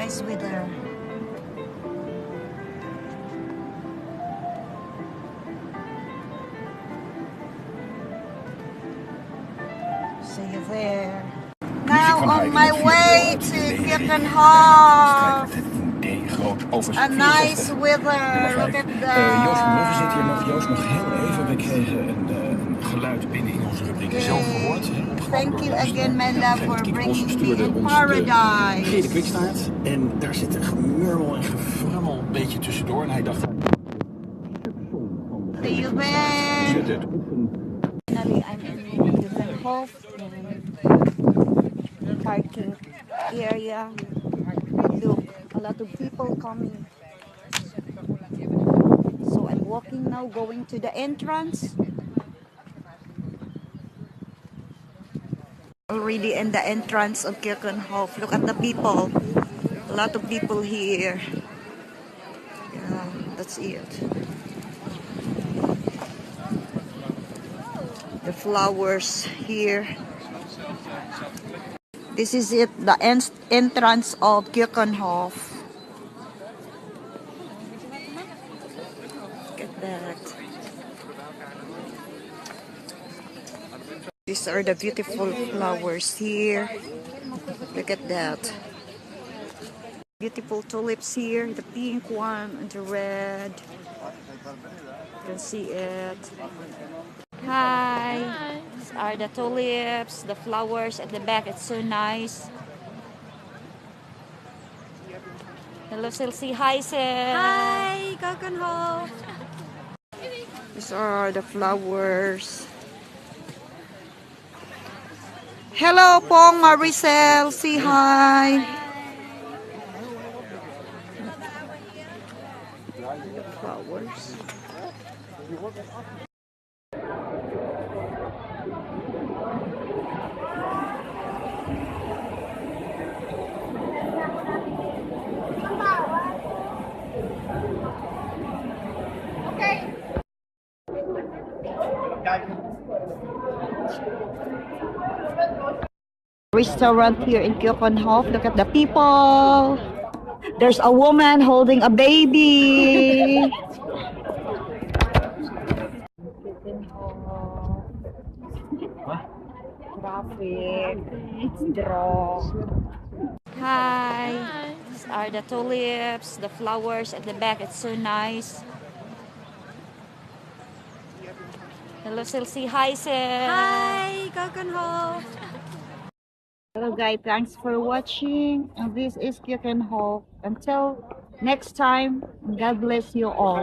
nice weather. See you there. Now on my way to Keukenhof. A nice weather. Look at that. Joost Verhoeven zit hier nog. Joost, nog heel even. We kregen een geluid binnen in onze rubriek zelf gehoord. Thank you again, my love, for bringing me in paradise. Gele kwikstaart. En daar zit een gemurmel en gefrummel een beetje tussendoor. En hij dacht... See you there. Finally, I'm in Keukenhof. Parking area. Look, a lot of people coming. So I'm walking now, going to the entrance. Already in the entrance of Keukenhof. Look at the people. A lot of people here. Yeah, that's it. The flowers here. This is it, the entrance of Keukenhof. Look at that. These are the beautiful flowers here. Look at that. Beautiful tulips here, the pink one and the red. You can see it. Hi. These are the tulips, the flowers at the back. It's so nice. Hello, Silsi. Hi, Sil. Hi, keukenhof. These are the flowers. Hello, Pong Maricel. Say hi. The flowers. Restaurant here in Keukenhof. Look at the people. There's a woman holding a baby. Traffic. Draw. Hi. These are the tulips, the flowers at the back. It's so nice. Hello, Silsi. Hi, Sil. Hi, keukenhof. Hello guys, thanks for watching, and this is Keukenhof. Until next time, God bless you all.